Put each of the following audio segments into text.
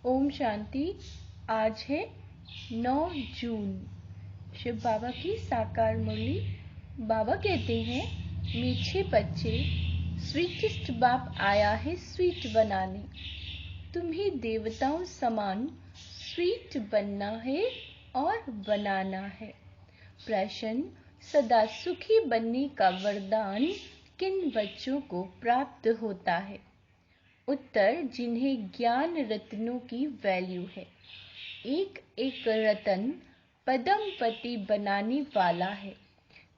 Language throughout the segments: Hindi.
ओम शांति। आज है 9 जून, शिव बाबा की साकार मुरली। बाबा कहते हैं, मीठे बच्चे, स्वीटेस्ट बाप आया है स्वीट बनाने। तुम्हें देवताओं समान स्वीट बनना है और बनाना है। प्रश्न, सदा सुखी बनने का वरदान किन बच्चों को प्राप्त होता है? उत्तर, जिन्हें ज्ञान रत्नों की वैल्यू है। एक एक रतन पदमपति बनाने वाला है।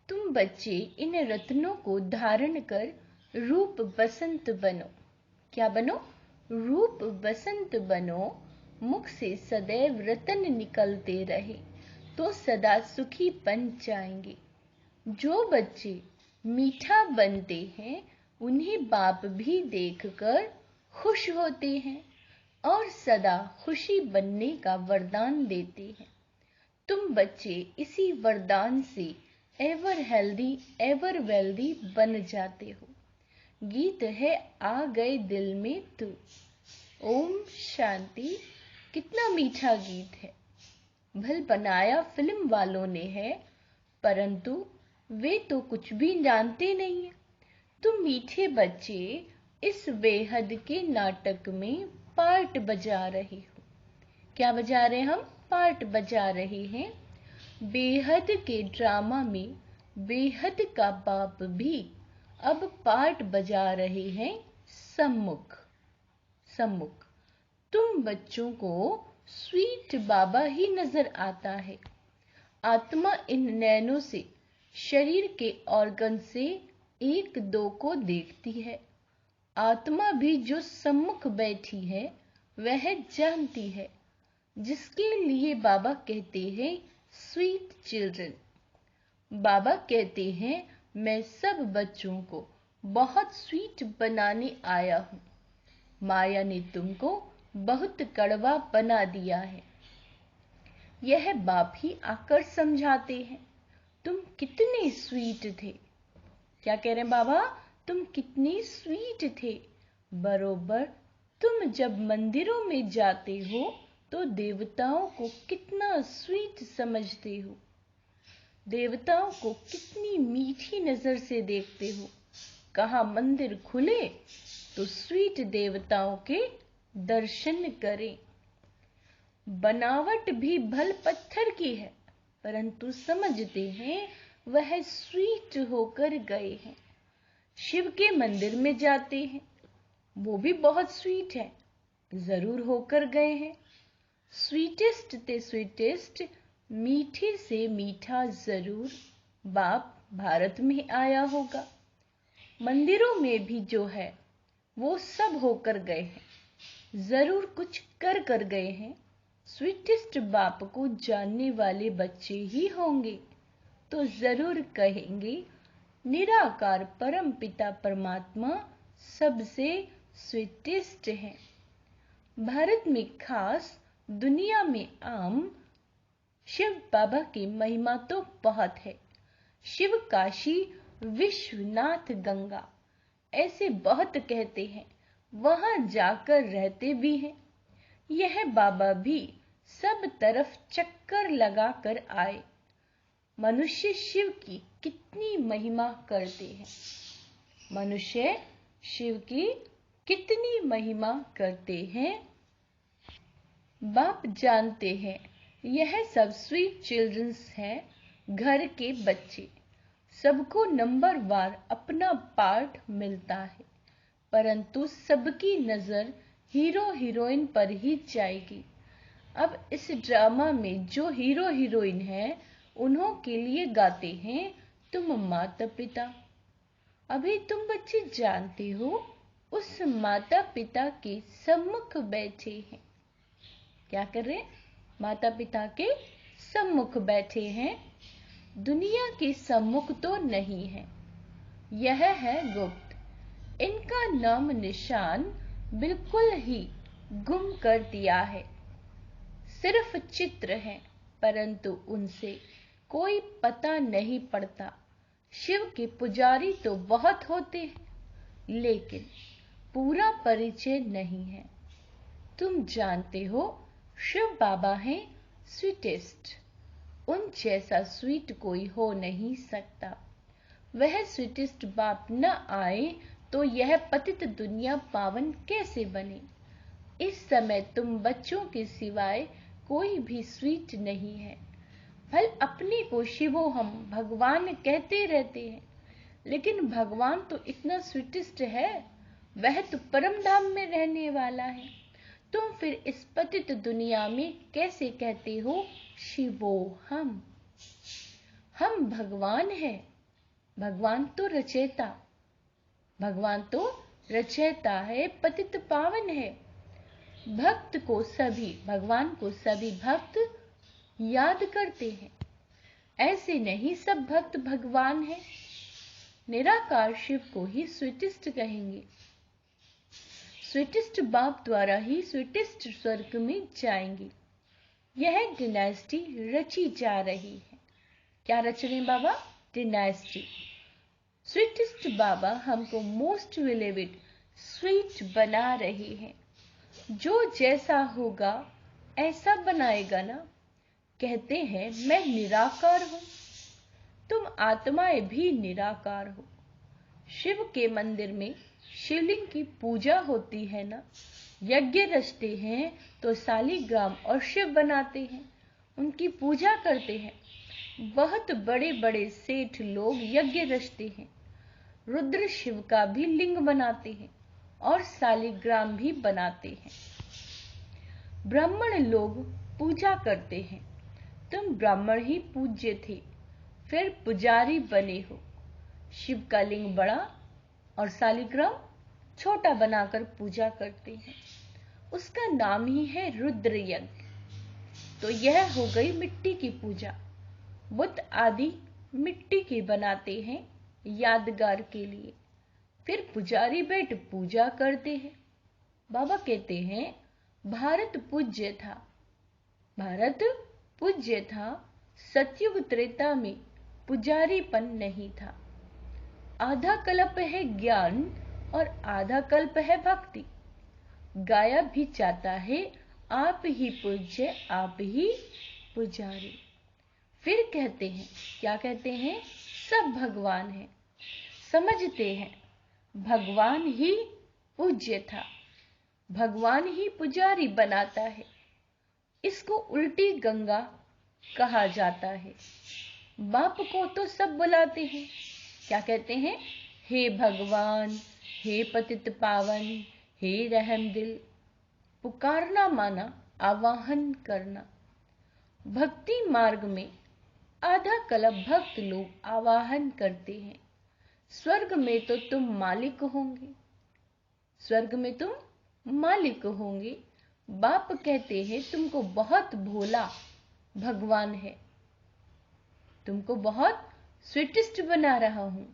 तुम बच्चे इन रत्नों को धारण कर रूप बसंत बनो। क्या बनो? रूप बसंत बनो। मुख से सदैव रतन निकलते रहे तो सदा सुखी बन जाएंगे। जो बच्चे मीठा बनते हैं उन्हें बाप भी देखकर खुश होते हैं और सदा खुशी बनने का वरदान देते हैं। तुम बच्चे इसी वरदान से एवर हेल्दी एवर वेल्दी बन जाते हो। गीत है आ गए दिल में तू। ओम शांति। कितना मीठा गीत है। भल बनाया फिल्म वालों ने है, परंतु वे तो कुछ भी जानते नहीं है। तुम मीठे बच्चे इस बेहद के नाटक में पार्ट बजा रहे हो। क्या बजा रहे हम? पार्ट बजा रहे हैं। बेहद के ड्रामा में बेहद का बाप भी अब पार्ट बजा रहे हैं सम्मुख। तुम बच्चों को स्वीट बाबा ही नजर आता है। आत्मा इन नैनों से शरीर के ऑर्गन से एक दो को देखती है। आत्मा भी जो सम्मुख बैठी है वह जानती है, जिसके लिए बाबा कहते हैं स्वीट चिल्ड्रन। बाबा कहते हैं, मैं सब बच्चों को बहुत स्वीट बनाने आया हूँ। माया ने तुमको बहुत कड़वा बना दिया है। यह बाप ही आकर समझाते हैं, तुम कितने स्वीट थे। क्या कह रहे हैं बाबा? तुम कितने स्वीट थे। बरोबर तुम जब मंदिरों में जाते हो तो देवताओं को कितना स्वीट समझते हो। देवताओं को कितनी मीठी नजर से देखते हो। कहाँ मंदिर खुले तो स्वीट देवताओं के दर्शन करें। बनावट भी भल पत्थर की है, परंतु समझते हैं वह स्वीट होकर गए हैं। शिव के मंदिर में जाते हैं, वो भी बहुत स्वीट है, जरूर होकर गए हैं। स्वीटेस्ट ते स्वीटेस्ट, मीठे से मीठा जरूर बाप भारत में आया होगा। मंदिरों में भी जो है वो सब होकर गए हैं, जरूर कुछ कर गए हैं। स्वीटेस्ट बाप को जानने वाले बच्चे ही होंगे तो जरूर कहेंगे, निराकार परम पिता परमात्मा सबसे स्वीटेस्ट है। भारत में खास, दुनिया में आम, शिव बाबा की महिमा तो बहुत है। शिव काशी विश्वनाथ गंगा ऐसे बहुत कहते हैं, वहां जाकर रहते भी हैं। यह बाबा भी सब तरफ चक्कर लगा कर आए। मनुष्य शिव की कितनी महिमा करते हैं। मनुष्य शिव की कितनी महिमा करते हैं। बाप जानते हैं यह सब स्वीट चिल्ड्रंस हैं, घर के बच्चे। सबको नंबर वार अपना पार्ट मिलता है, परंतु सबकी नजर हीरो हीरोइन पर ही जाएगी। अब इस ड्रामा में जो हीरो हीरोइन है उन्हों के लिए गाते हैं तुम माता पिता। अभी तुम बच्चे जानते हो उस माता पिता के सम्मुख बैठे हैं। क्या कर रहे हैं? माता पिता के सम्मुख बैठे हैं। दुनिया के सम्मुख तो नहीं है, यह है गुप्त। इनका नाम निशान बिल्कुल ही गुम कर दिया है। सिर्फ चित्र हैं, परंतु उनसे कोई पता नहीं पड़ता। शिव के पुजारी तो बहुत होते हैं, लेकिन पूरा परिचय नहीं है। तुम जानते हो शिव बाबा हैं स्वीटेस्ट। उन जैसा स्वीट कोई हो नहीं सकता। वह स्वीटेस्ट बाप न आए तो यह पतित दुनिया पावन कैसे बने। इस समय तुम बच्चों के सिवाय कोई भी स्वीट नहीं है। भल अपने को शिवो हम भगवान कहते रहते हैं, लेकिन भगवान तो इतना स्वीटेस्ट है, वह तो परम धाम में रहने वाला है। तुम फिर इस पतित दुनिया में कैसे कहते हो शिवो हम भगवान है। भगवान तो रचयिता है, पतित पावन है। भगवान को सभी भक्त याद करते हैं। ऐसे नहीं सब भक्त भगवान है। निराकार शिव को ही स्वीटेस्ट कहेंगे। स्वीटेस्ट बाप द्वारा ही स्वीटेस्ट स्वर्ग में जाएंगे। यह डिनास्टी रची जा रही है। क्या रच रहे बाबा? डिनास्टी। स्वीटेस्ट बाबा हमको मोस्ट बिलीवेड स्वीट बना रहे हैं। जो जैसा होगा ऐसा बनाएगा ना। कहते हैं मैं निराकार हूं, तुम आत्माएं भी निराकार हो। शिव के मंदिर में शिवलिंग की पूजा होती है ना। यज्ञ रचते हैं तो शालिग्राम और शिव बनाते हैं, उनकी पूजा करते हैं। बहुत बड़े बड़े सेठ लोग यज्ञ रचते हैं, रुद्र शिव का भी लिंग बनाते हैं और शालिग्राम भी बनाते हैं। ब्राह्मण लोग पूजा करते हैं। तुम ब्राह्मण ही पूज्य थे, फिर पुजारी बने हो। शिव का लिंग बड़ा और शालिग्राम छोटा बनाकर पूजा करते हैं। उसका नाम ही है रुद्र यज्ञ। तो यह हो गई मिट्टी की पूजा। बुत आदि मिट्टी के बनाते हैं यादगार के लिए। फिर पुजारी बैठ पूजा करते हैं। बाबा कहते हैं भारत पूज्य था। सतयुग त्रेता में पुजारीपन नहीं था। आधा कल्प है ज्ञान और आधा कल्प है भक्ति। गाया भी जाता है आप ही पूज्य आप ही पुजारी। फिर कहते हैं, क्या कहते हैं? सब भगवान है। समझते हैं भगवान ही पूज्य था, भगवान ही पुजारी बनाता है। इसको उल्टी गंगा कहा जाता है। बाप को तो सब बुलाते हैं। क्या कहते हैं? हे भगवान, हे पतित पावन, हे रहम दिल। पुकारना माना आवाहन करना। भक्ति मार्ग में आधा कल्प भक्त लोग आवाहन करते हैं। स्वर्ग में तो तुम मालिक होंगे, स्वर्ग में तुम मालिक होंगे। बाप कहते हैं तुमको बहुत भोला भगवान है, तुमको बहुत स्वीटेस्ट बना रहा हूं।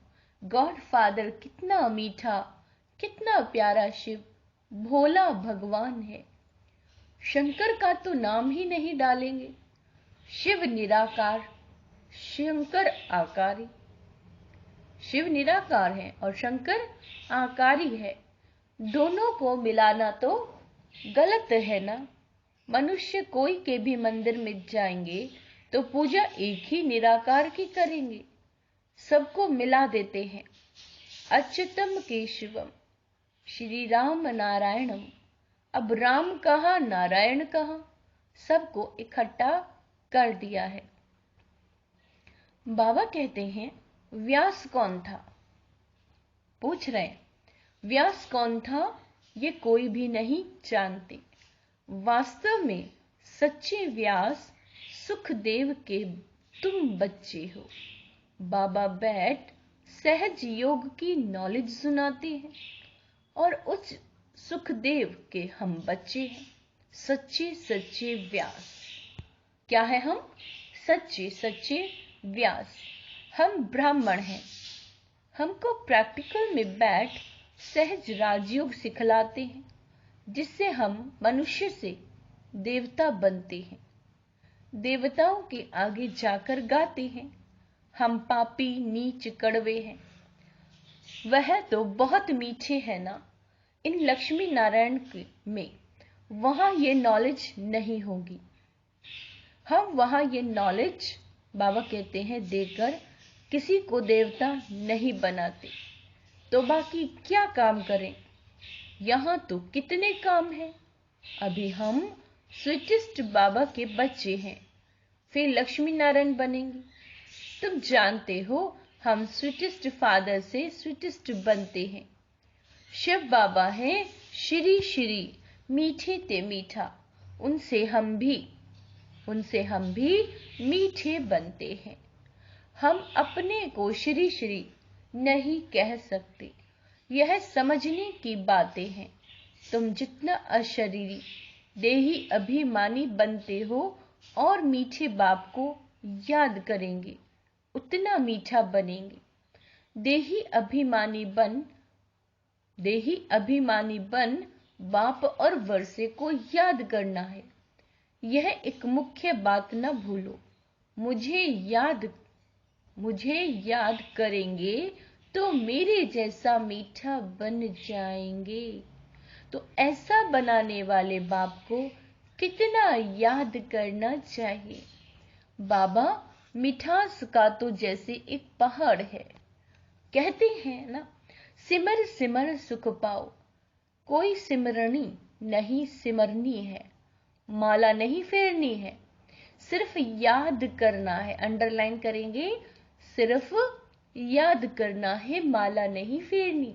गॉड फादर कितना मीठा, कितना प्यारा शिव भोला भगवान है। शंकर का तो नाम ही नहीं डालेंगे। शिव निराकार, शंकर आकारी। शिव निराकार है और शंकर आकारी है। दोनों को मिलाना तो गलत है ना। मनुष्य कोई के भी मंदिर में जाएंगे तो पूजा एक ही निराकार की करेंगे, सबको मिला देते हैं। अच्युतम केशवम श्री राम नारायणम। अब राम कहा नारायण कहा, सबको इकट्ठा कर दिया है। बाबा कहते हैं व्यास कौन था? पूछ रहे हैं व्यास कौन था? ये कोई भी नहीं जानते। वास्तव में सच्चे व्यास सुखदेव के तुम बच्चे हो। बाबा बैठ सहज योग की नॉलेज सुनाते हैं और उस सुखदेव के हम बच्चे हैं। सच्चे सच्चे व्यास। क्या है हम? सच्चे सच्चे व्यास। हम ब्राह्मण हैं। हमको प्रैक्टिकल में बैठ सहज राजयोग सिखलाते हैं, जिससे हम मनुष्य से देवता बनते हैं। देवताओं के आगे जाकर गाते हैं हम पापी नीच कड़वे हैं। वह तो बहुत मीठे हैं ना। इन लक्ष्मी नारायण में वहां ये नॉलेज नहीं होगी। हम वहां ये नॉलेज, बाबा कहते हैं, देकर किसी को देवता नहीं बनाते। तो बाकी क्या काम करें? यहाँ तो कितने काम हैं। अभी हम स्वीटेस्ट बाबा के बच्चे हैं, फिर लक्ष्मी नारायण बनेंगे। तुम जानते हो हम स्वीटेस्ट फादर से स्वीटेस्ट बनते हैं। शिव बाबा हैं श्री श्री, मीठे ते मीठा, उनसे हम भी मीठे बनते हैं। हम अपने को श्री श्री नहीं कह सकते, यह समझने की बातें हैं। तुम जितना अशरीरी देही अभिमानी बनते हो और मीठे बाप को याद करेंगे, उतना मीठा बनेंगे। देही अभिमानी बन बाप और वर्षे को याद करना है। यह एक मुख्य बात न भूलो। मुझे याद करेंगे तो मेरे जैसा मीठा बन जाएंगे। तो ऐसा बनाने वाले बाप को कितना याद करना चाहिए। बाबा मिठास का तो जैसे एक पहाड़ है। कहते हैं ना, सिमर सिमर सुख पाओ। कोई सिमरनी नहीं सिमरनी है, माला नहीं फेरनी है, सिर्फ याद करना है। अंडरलाइन करेंगे, सिर्फ याद करना है, माला नहीं फेरनी।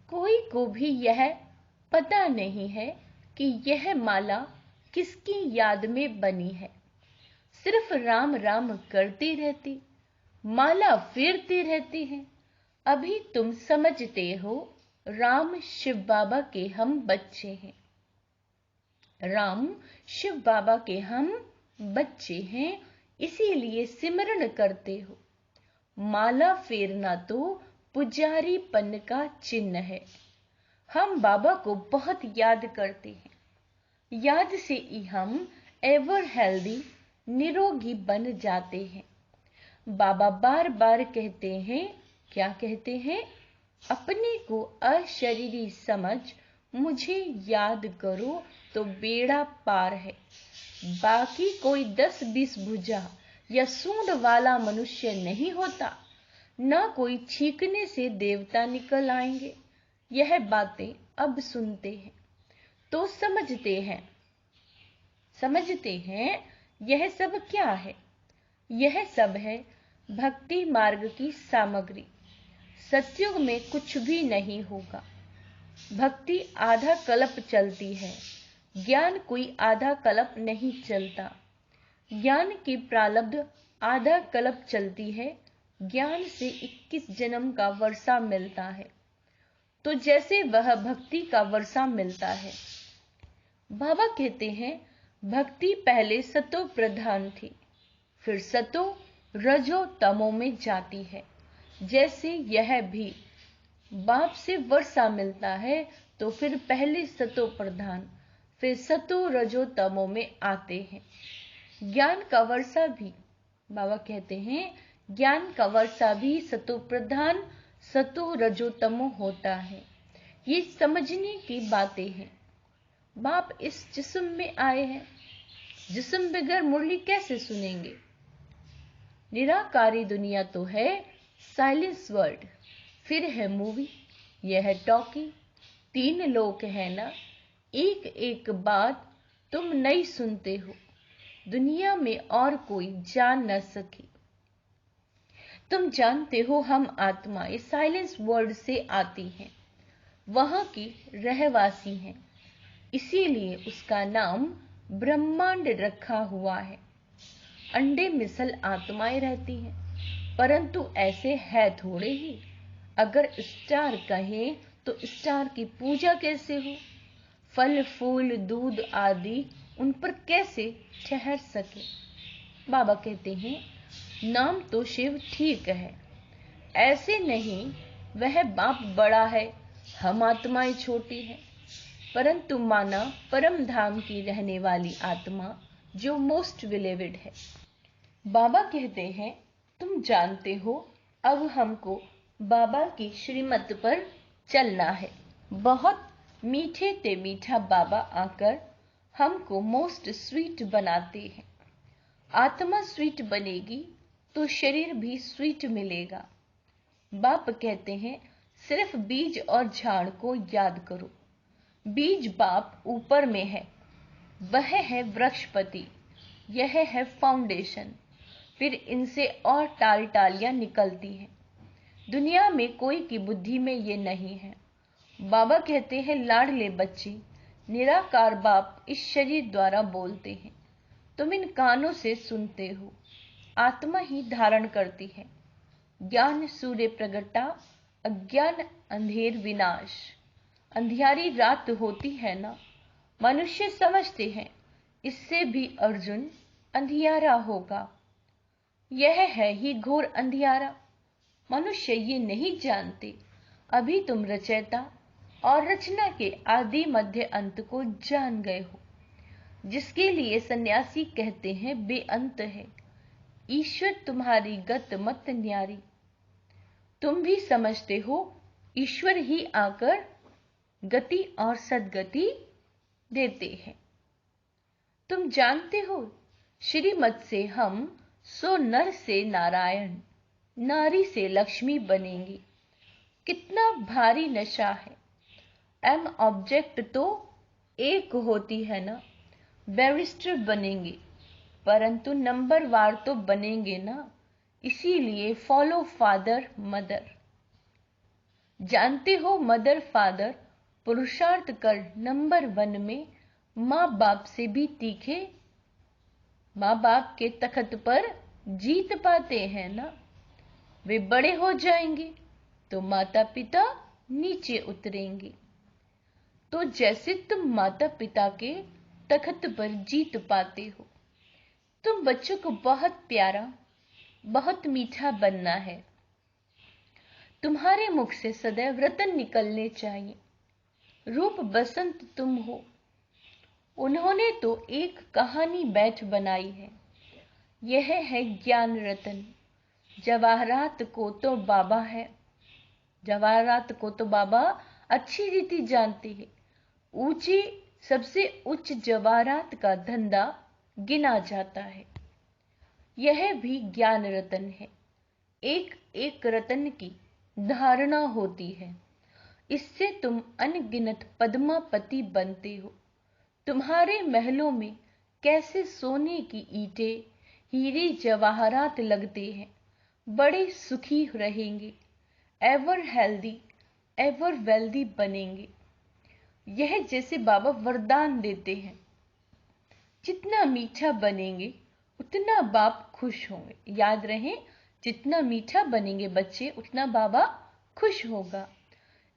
कोई को भी यह पता नहीं है कि यह माला किसकी याद में बनी है। सिर्फ राम राम करती रहती, माला फेरती रहती है। अभी तुम समझते हो, राम शिव बाबा के हम बच्चे हैं। राम शिव बाबा के हम बच्चे हैं, इसीलिए सिमरन करते हो। माला फेरना तो पुजारीपन का चिन्ह है। हम बाबा को बहुत याद करते हैं। याद से ही हम एवर हेल्दी, निरोगी बन जाते हैं। बाबा बार बार कहते हैं, क्या कहते हैं? अपने को अशरीरी समझ मुझे याद करो तो बेड़ा पार है। बाकी कोई 10-20 भुजा या सूंड वाला मनुष्य नहीं होता, ना कोई छींकने से देवता निकल आएंगे। यह बातें अब सुनते हैं तो समझते हैं यह सब क्या है। यह सब है भक्ति मार्ग की सामग्री। सतयुग में कुछ भी नहीं होगा। भक्ति आधा कल्प चलती है, ज्ञान कोई आधा कल्प नहीं चलता। ज्ञान की प्रारब्ध आधा कल्प चलती है। ज्ञान से 21 जन्म का वर्षा मिलता है, तो जैसे वह भक्ति का वर्षा मिलता है। बाबा कहते हैं, भक्ति पहले सतो प्रधान थी, फिर सतो रजो तमो में जाती है। जैसे यह भी बाप से वर्षा मिलता है, तो फिर पहले सतो प्रधान, फिर सतो रजो तमो में आते हैं। ज्ञान का वर्षा भी, बाबा कहते हैं, ज्ञान का वर्षा भी सतो प्रधान सतो रजो तमो होता है। ये समझने की बातें हैं। बाप इस जिस्म में आए हैं, जिस्म बगैर मुरली कैसे सुनेंगे? निराकारी दुनिया तो है साइलेंस वर्ल्ड, फिर है मूवी, यह है टॉकी, 3 लोग है ना। एक एक बात तुम नहीं सुनते हो, दुनिया में और कोई जान न सके। तुम जानते हो हम आत्मा इस साइलेंस वर्ल्ड से आती हैं, वहां की रहवासी हैं, इसीलिए उसका नाम ब्रह्मांड रखा हुआ है। अंडे मिसल आत्माएं रहती हैं, परंतु ऐसे है थोड़े ही। अगर स्टार कहें तो स्टार की पूजा कैसे हो? फल फूल दूध आदि उन पर कैसे ठहर सके? बाबा कहते हैं, नाम तो शिव ठीक है, ऐसे नहीं वह बाप बड़ा है, हम आत्माएं छोटी हैं। परंतु माना परम धाम की रहने वाली आत्मा जो मोस्ट बिलीवेड है। बाबा कहते हैं, तुम जानते हो अब हमको बाबा की श्रीमत पर चलना है। बहुत मीठे ते मीठा बाबा आकर हमको मोस्ट स्वीट बनाते हैं। आत्मा स्वीट बनेगी तो शरीर भी स्वीट मिलेगा। बाप कहते हैं सिर्फ बीज और झाड़ को याद करो। बीज बाप ऊपर में है, वह है वृक्षपति, यह है फाउंडेशन, फिर इनसे और टाल टालियां निकलती हैं। दुनिया में कोई की बुद्धि में ये नहीं है। बाबा कहते हैं लाडले बच्चे, निराकार बाप इस शरीर द्वारा बोलते हैं, तुम इन कानों से सुनते हो, आत्मा ही धारण करती है। ज्ञान सूर्य प्रगटा, अज्ञान अंधेर विनाश। अंधियारी रात होती है ना, मनुष्य समझते हैं इससे भी अर्जुन अंधियारा होगा। यह है ही घोर अंधियारा। मनुष्य ये नहीं जानते। अभी तुम रचयिता और रचना के आदि मध्य अंत को जान गए हो, जिसके लिए सन्यासी कहते हैं बेअंत है। ईश्वर तुम्हारी गत मत न्यारी। तुम भी समझते हो ईश्वर ही आकर गति और सद्गति देते हैं। तुम जानते हो श्रीमत से हम सो नर से नारायण, नारी से लक्ष्मी बनेंगे। कितना भारी नशा है। एम ऑब्जेक्ट तो एक होती है ना। बैरिस्टर बनेंगे, परंतु नंबर वार तो बनेंगे ना। इसीलिए फॉलो फादर मदर। जानते हो मदर फादर पुरुषार्थ कर नंबर 1 में माँ बाप से भी तीखे। माँ बाप के तख्त पर जीत पाते हैं ना। वे बड़े हो जाएंगे तो माता पिता नीचे उतरेंगे। तो जैसे तुम माता पिता के तख्त पर जीत पाते हो, तुम बच्चों को बहुत प्यारा, बहुत मीठा बनना है। तुम्हारे मुख से सदैव रतन निकलने चाहिए। रूप बसंत तुम हो। उन्होंने तो एक कहानी बैठ बनाई है, यह है ज्ञान रतन। जवाहरात को तो बाबा है, जवाहरात को तो बाबा अच्छी रीति जानते हैं। ऊंची सबसे उच्च जवाहरात का धंधा गिना जाता है। यह भी ज्ञान रतन है। एक एक रतन की धारणा होती है। इससे तुम अनगिनत पद्मापति बनते हो। तुम्हारे महलों में कैसे सोने की ईंटें, हीरे जवाहरात लगते हैं। बड़े सुखी रहेंगे, एवर हेल्दी, एवर वेल्दी बनेंगे। यह जैसे बाबा वरदान देते हैं। जितना मीठा बनेंगे उतना बाप खुश होंगे। याद रहे, जितना मीठा बनेंगे बच्चे उतना बाबा खुश होगा।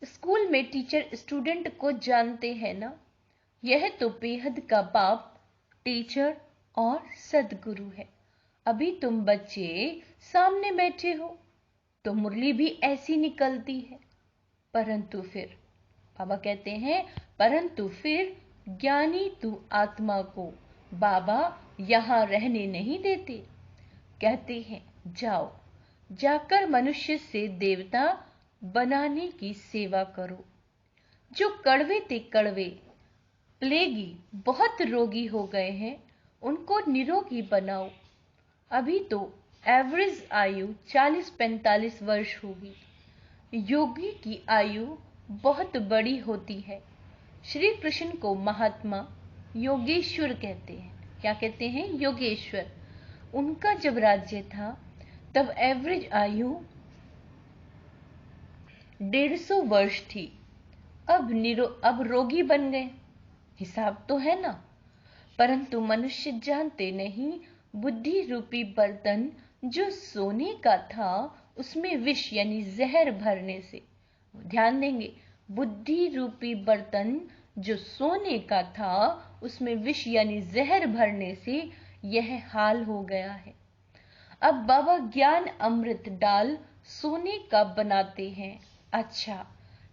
स्कूल में टीचर स्टूडेंट को जानते हैं ना। यह तो बेहद का बाप टीचर और सदगुरु है। अभी तुम बच्चे सामने बैठे हो तो मुरली भी ऐसी निकलती है, परंतु फिर बाबा कहते हैं, परंतु फिर ज्ञानी तू आत्मा को बाबा यहां रहने नहीं देते। कहते हैं जाओ, जाकर मनुष्य से देवता बनाने की सेवा करो। जो कड़वे ते कड़वे प्लेगी बहुत रोगी हो गए हैं, उनको निरोगी बनाओ। अभी तो एवरेज आयु 40-45 वर्ष होगी। योगी की आयु बहुत बड़ी होती है। श्री कृष्ण को महात्मा योगेश्वर कहते हैं। क्या कहते हैं? योगेश्वर। उनका जब राज्य था तब एवरेज आयु 150 वर्ष थी। अब रोगी बन गए। हिसाब तो है ना। परंतु मनुष्य जानते नहीं, बुद्धि रूपी बर्तन जो सोने का था उसमें विष यानी जहर भरने से, ध्यान देंगे, बुद्धि रूपी बर्तन जो सोने का था उसमें विष यानी जहर भरने से यह हाल हो गया है। अब बाबा ज्ञान अमृत डाल सोने का बनाते हैं। अच्छा,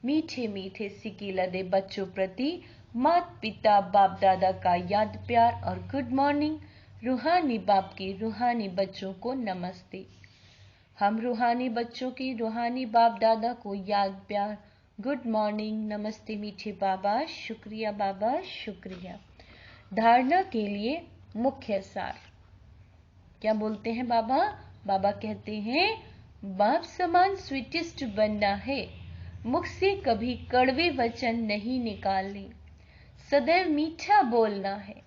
मीठे मीठे सिक्के लदे बच्चों प्रति माता पिता बाप दादा का याद प्यार और गुड मॉर्निंग। रूहानी बाप की रूहानी बच्चों को नमस्ते। हम रूहानी बच्चों की रूहानी बाप दादा को याद प्यार गुड मॉर्निंग, नमस्ते मीठे बाबा, शुक्रिया बाबा, शुक्रिया। धारणा के लिए मुख्य सार क्या बोलते हैं बाबा? बाबा कहते हैं, बाप समान स्वीटेस्ट बनना है, मुख से कभी कड़वे वचन नहीं निकालने, सदैव मीठा बोलना है।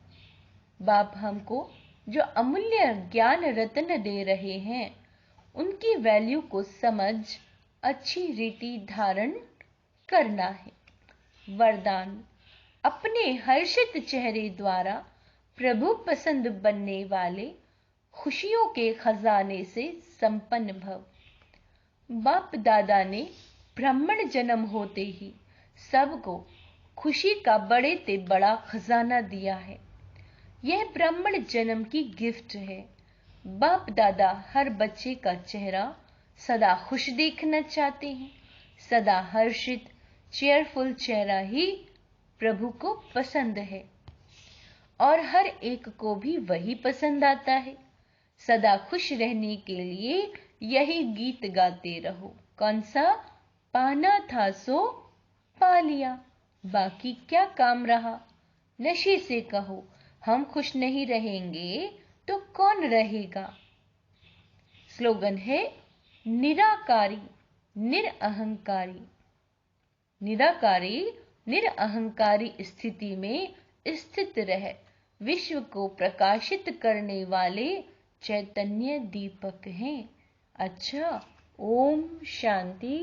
बाप हमको जो अमूल्य ज्ञान रत्न दे रहे हैं, उनकी वैल्यू को समझ अच्छी रीति धारण करना है। वरदान, अपने हर्षित चेहरे द्वारा प्रभु पसंद बनने वाले खुशियों के खजाने से संपन्न भव। बाप दादा ने ब्राह्मण जन्म होते ही सबको खुशी का बड़े ते बड़ा खजाना दिया है। यह ब्राह्मण जन्म की गिफ्ट है। बाप दादा हर बच्चे का चेहरा सदा खुश देखना चाहते हैं। सदा हर्षित चेयरफुल चेहरा ही प्रभु को पसंद है और हर एक को भी वही पसंद आता है। सदा खुश रहने के लिए यही गीत गाते रहो। कौन सा? पाना था सो पा लिया, बाकी क्या काम रहा। नशे से कहो, हम खुश नहीं रहेंगे तो कौन रहेगा। स्लोगन है, निराकारी निरअहंकारी। निराकारी निरअहंकारी स्थिति में स्थित रह विश्व को प्रकाशित करने वाले चैतन्य दीपक हैं। अच्छा, ओम शांति।